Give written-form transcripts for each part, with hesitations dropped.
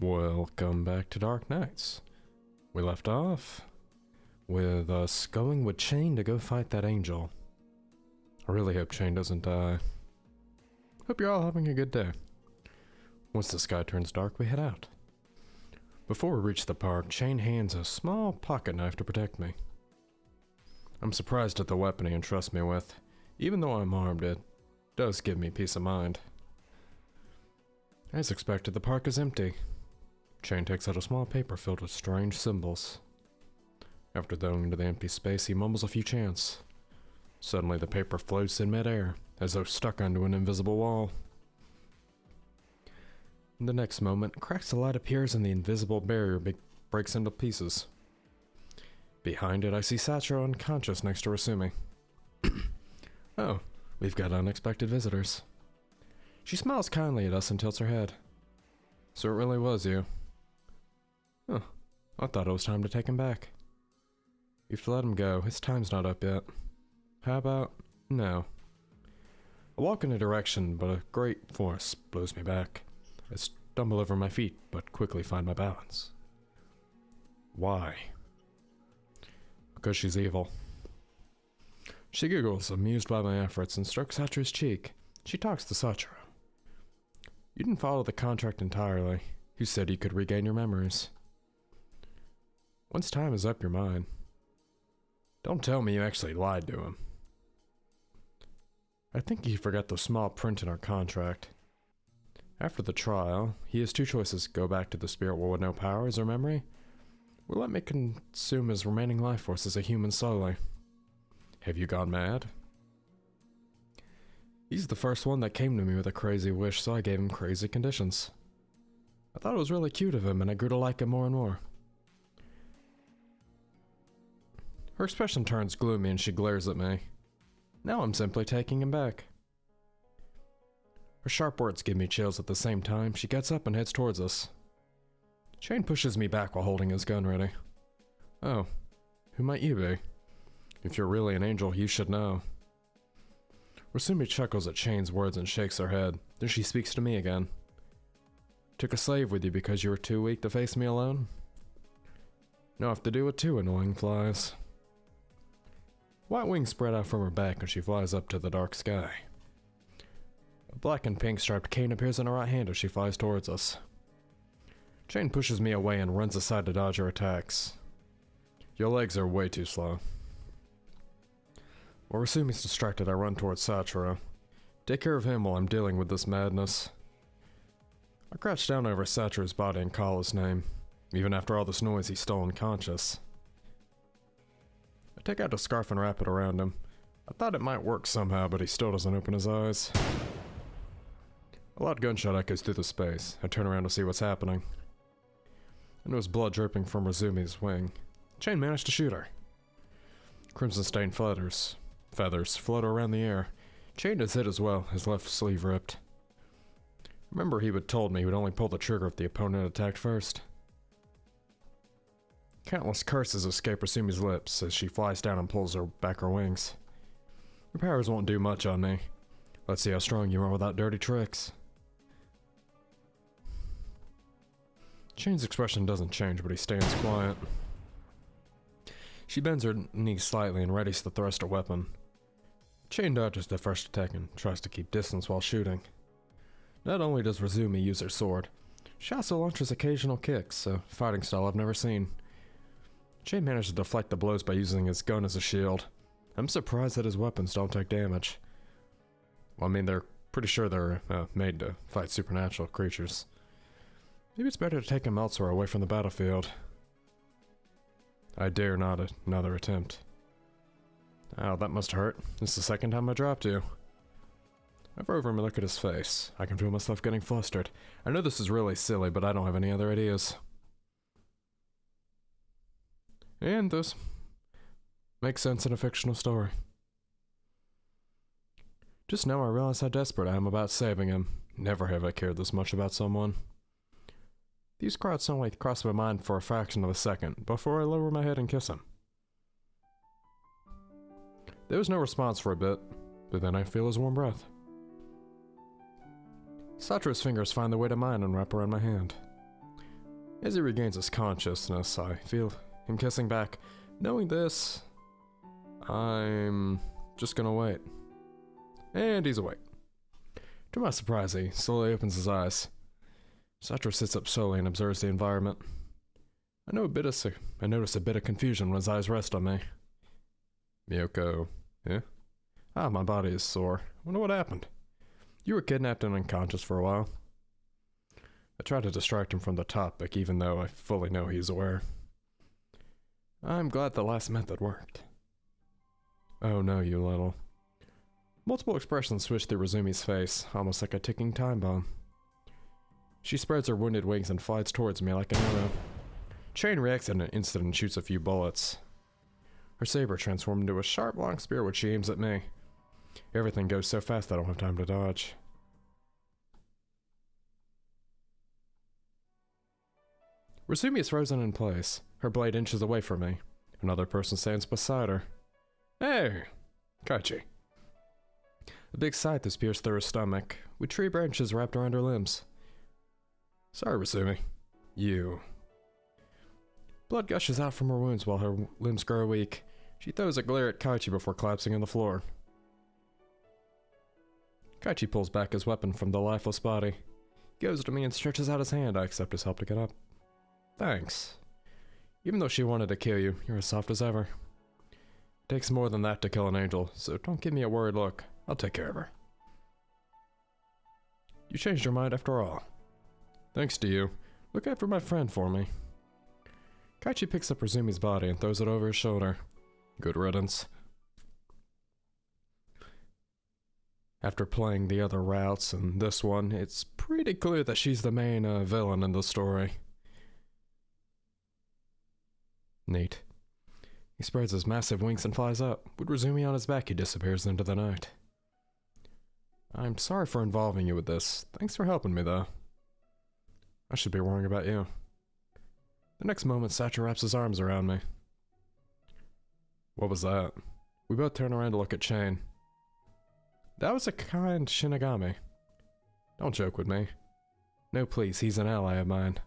Welcome back to Dark Knights. We left off with us going with Chain to go fight that angel. I really hope Chain doesn't die. Hope you're all having a good day. Once the sky turns dark, we head out. Before we reach the park, Chain hands a small pocket knife to protect me. I'm surprised at the weapon he entrusts me with. Even though I'm armed, it does give me peace of mind. As expected, the park is empty. Chain takes out a small paper filled with strange symbols. After throwing into the empty space, he mumbles a few chants. Suddenly, the paper floats in midair, as though stuck onto an invisible wall. In the next moment, cracks of light appears and the invisible barrier breaks into pieces. Behind it, I see Sachiro unconscious next to Rasumi. Oh, we've got unexpected visitors. She smiles kindly at us and tilts her head. So it really was you. Huh, I thought it was time to take him back. You have to let him go, his time's not up yet. How about no? I walk in a direction, but a great force blows me back. I stumble over my feet, but quickly find my balance. Why? Because she's evil. She giggles, amused by my efforts, and strokes Sachiro's cheek. She talks to Sachiro. You didn't follow the contract entirely. You said you could regain your memories. Once time is up, you're mine. Don't tell me you actually lied to him. I think he forgot the small print in our contract. After the trial, he has two choices: go back to the spirit world with no powers or memory, or let me consume his remaining life force as a human slowly. Have you gone mad? He's the first one that came to me with a crazy wish, so I gave him crazy conditions. I thought it was really cute of him, and I grew to like him more and more. Her expression turns gloomy and she glares at me. Now I'm simply taking him back. Her sharp words give me chills at the same time. She gets up and heads towards us. Chain pushes me back while holding his gun ready. Oh, who might you be? If you're really an angel, you should know. Rasumi chuckles at Chain's words and shakes her head. Then she speaks to me again. Took a slave with you because you were too weak to face me alone? Now I have to deal with two annoying flies. White wings spread out from her back and she flies up to the dark sky. A black and pink striped cane appears in her right hand as she flies towards us. Chain pushes me away and runs aside to dodge her attacks. Your legs are way too slow. While Rasumi's distracted, I run towards Sachiro. Take care of him while I'm dealing with this madness. I crouch down over Sachiro's body and call his name. Even after all this noise, he's still unconscious. I take out a scarf and wrap it around him. I thought it might work somehow, but he still doesn't open his eyes. A loud gunshot echoes through the space. I turn around to see what's happening. I notice blood dripping from Rasumi's wing. Chain managed to shoot her. Crimson-stained feathers float around the air. Chain is hit as well, his left sleeve ripped. Remember he would told me he would only pull the trigger if the opponent attacked first. Countless curses escape Rasumi's lips as she flies down and pulls back her wings. Your powers won't do much on me. Let's see how strong you are without dirty tricks. Chain's expression doesn't change, but he stands quiet. She bends her knees slightly and readies to thrust her weapon. Chain dodges the first attack and tries to keep distance while shooting. Not only does Rasumi use her sword, she also launches occasional kicks, a fighting style I've never seen. Chain manages to deflect the blows by using his gun as a shield. I'm surprised that his weapons don't take damage. Well, I mean, they're pretty sure they're made to fight supernatural creatures. Maybe it's better to take him elsewhere away from the battlefield. I dare not another attempt. Oh, that must hurt. This is the second time I dropped you. I roll over and look at his face. I can feel myself getting flustered. I know this is really silly, but I don't have any other ideas. And this makes sense in a fictional story. Just now I realize how desperate I am about saving him. Never have I cared this much about someone. These thoughts only cross my mind for a fraction of a second before I lower my head and kiss him. There was no response for a bit, but then I feel his warm breath. Sachiro's fingers find their way to mine and wrap around my hand. As he regains his consciousness, I feel him kissing back. Knowing this, I'm just gonna wait. And he's awake. To my surprise, he slowly opens his eyes. Satra sits up slowly and observes the environment. I notice a bit of confusion when his eyes rest on me. Miyoko, yeah? My body is sore. Wonder what happened. You were kidnapped and unconscious for a while. I try to distract him from the topic, even though I fully know he's aware. I'm glad the last method worked. Oh no, you little. Multiple expressions swish through Razumi's face, almost like a ticking time bomb. She spreads her wounded wings and flies towards me like an arrow. Chain reacts in an instant and shoots a few bullets. Her saber transforms into a sharp, long spear which she aims at me. Everything goes so fast I don't have time to dodge. Razumi is frozen in place. Her blade inches away from me. Another person stands beside her. Hey! Kaichi. A big scythe has pierced through her stomach, with tree branches wrapped around her limbs. Sorry, Razumi. You. Blood gushes out from her wounds while her limbs grow weak. She throws a glare at Kaichi before collapsing on the floor. Kaichi pulls back his weapon from the lifeless body. He goes to me and stretches out his hand. I accept his help to get up. Thanks. Even though she wanted to kill you, you're as soft as ever. It takes more than that to kill an angel, so don't give me a worried look. I'll take care of her. You changed your mind after all. Thanks to you. Look after my friend for me. Kaichi picks up Razumi's body and throws it over his shoulder. Good riddance. After playing the other routes and this one, it's pretty clear that she's the main villain in the story. Neat. He spreads his massive wings and flies up. With Razumi on his back, he disappears into the night. I'm sorry for involving you with this. Thanks for helping me, though. I should be worrying about you. The next moment, Satra wraps his arms around me. What was that? We both turn around to look at Chain. That was a kind Shinigami. Don't joke with me. No, please, he's an ally of mine.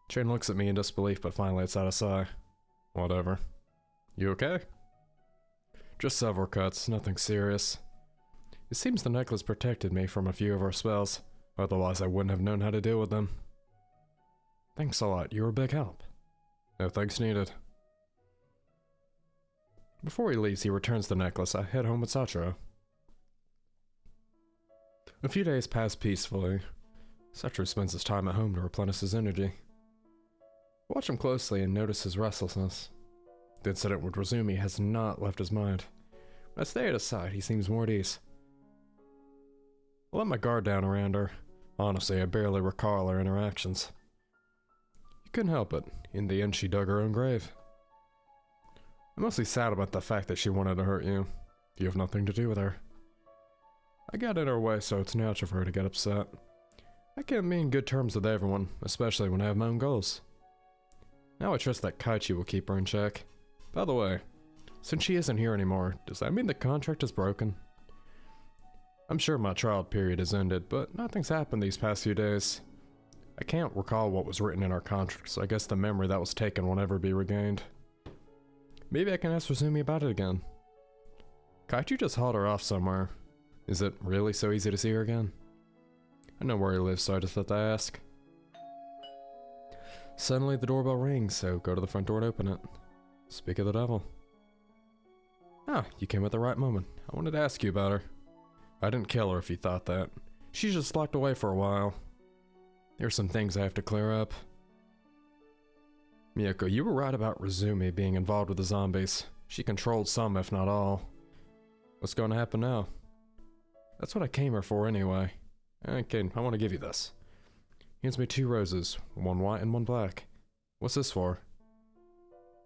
Chain looks at me in disbelief, but finally lets out a sigh. Whatever. You okay? Just several cuts, nothing serious. It seems the necklace protected me from a few of our spells, otherwise I wouldn't have known how to deal with them. Thanks a lot, you were a big help. No thanks needed. Before he leaves, he returns the necklace. I head home with Satra. A few days pass peacefully. Satra spends his time at home to replenish his energy. Watch him closely and notice his restlessness. The incident with Razumi has not left his mind. When I stay at his side, he seems more at ease. I let my guard down around her. Honestly, I barely recall our interactions. You couldn't help it. In the end, she dug her own grave. I'm mostly sad about the fact that she wanted to hurt you. You have nothing to do with her. I got in her way, so it's natural for her to get upset. I can't be in good terms with everyone, especially when I have my own goals. Now I trust that Kaichi will keep her in check. By the way, since she isn't here anymore, does that mean the contract is broken? I'm sure my trial period has ended, but nothing's happened these past few days. I can't recall what was written in our contract, so I guess the memory that was taken will never be regained. Maybe I can ask Razumi about it again. Kaichi just hauled her off somewhere. Is it really so easy to see her again? I know where he lives, so I just thought to ask. Suddenly the doorbell rings, so go to the front door and open it. Speak of the devil. Ah, you came at the right moment. I wanted to ask you about her. I didn't kill her if you thought that. She's just locked away for a while. There's some things I have to clear up. Miyoko, you were right about Razumi being involved with the zombies. She controlled some, if not all. What's going to happen now? That's what I came here for anyway. Okay, I want to give you this. He hands me 2 roses, one white and one black. What's this for?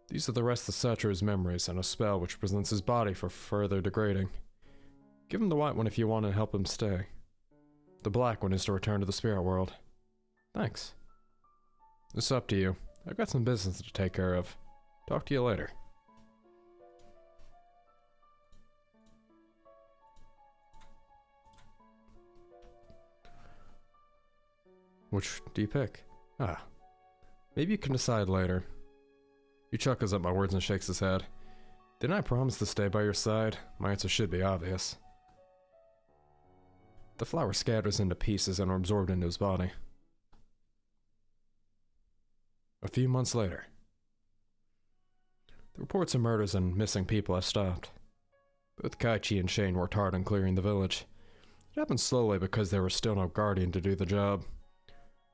These are the rest of Satra's memories and a spell which presents his body for further degrading. Give him the white one if you want to help him stay. The black one is to return to the spirit world. Thanks. It's up to you. I've got some business to take care of. Talk to you later. Which do you pick? Ah, Maybe you can decide later. He chuckles at my words and shakes his head. Didn't I promise to stay by your side? My answer should be obvious. The flower scatters into pieces and are absorbed into his body. A few months later. The reports of murders and missing people have stopped. Both Kaichi and Shane worked hard on clearing the village. It happened slowly because there was still no guardian to do the job.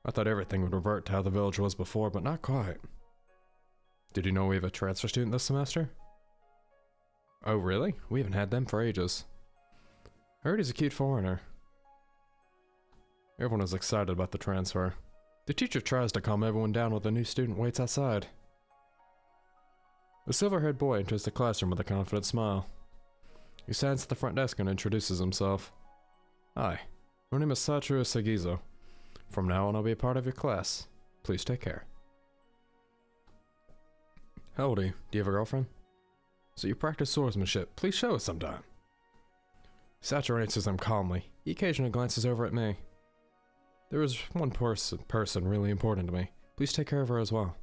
I thought everything would revert to how the village was before, but not quite. Did you know we have a transfer student this semester? Oh really? We haven't had them for ages. I heard he's a cute foreigner. Everyone is excited about the transfer. The teacher tries to calm everyone down while the new student waits outside. A silver-haired boy enters the classroom with a confident smile. He stands at the front desk and introduces himself. Hi, my name is Satoru Sagizo. From now on I'll be a part of your class. Please take care. How old are you? Do you have a girlfriend? So you practice swordsmanship. Please show us sometime. Satoru answers him calmly. He occasionally glances over at me. There is one person really important to me. Please take care of her as well.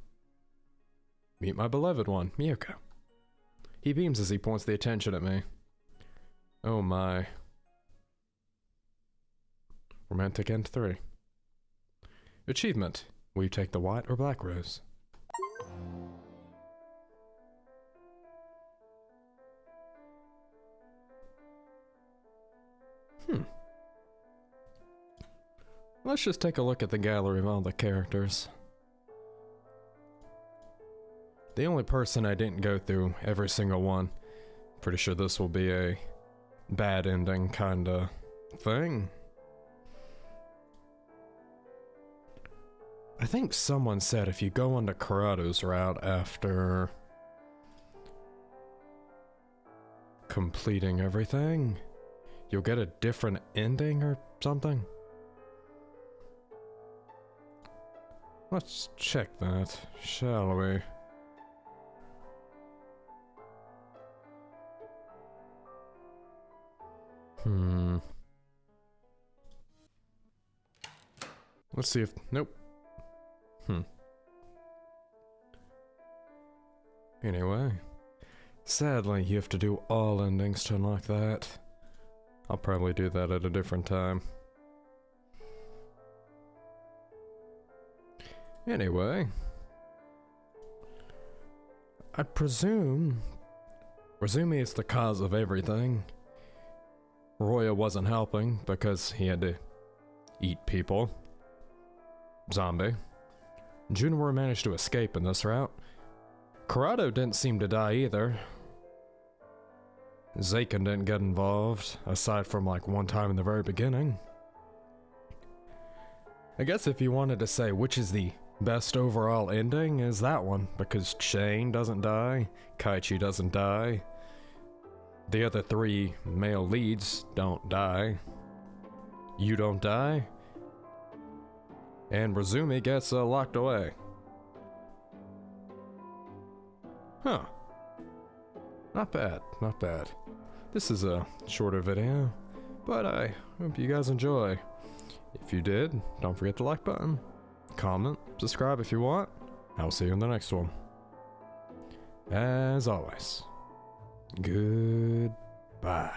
Meet my beloved one, Miyuko. He beams as he points the attention at me. Oh my. Romantic End 3. Achievement. Will you take the white or black rose? Let's just take a look at the gallery of all the characters. The only person I didn't go through every single one. Pretty sure this will be a bad ending kinda thing. I think someone said if you go on the Karado's route after completing everything, you'll get a different ending or something. Let's check that, shall we? Let's see if... Nope. Anyway. Sadly, you have to do all endings to unlock that. I'll probably do that at a different time. Anyway. I presume... Razumi is the cause of everything. Roya wasn't helping because he had to eat people. Zombie. Junimura managed to escape in this route. Kurado didn't seem to die either. Zaken didn't get involved, aside from like one time in the very beginning. I guess if you wanted to say which is the best overall ending, is that one, because Shane doesn't die, Kaichi doesn't die, the other three male leads don't die, you don't die, and Razumi gets locked away. Huh. Not bad, not bad. This is a shorter video, but I hope you guys enjoy. If you did, don't forget the like button, comment, subscribe if you want. I'll see you in the next one. As always, goodbye.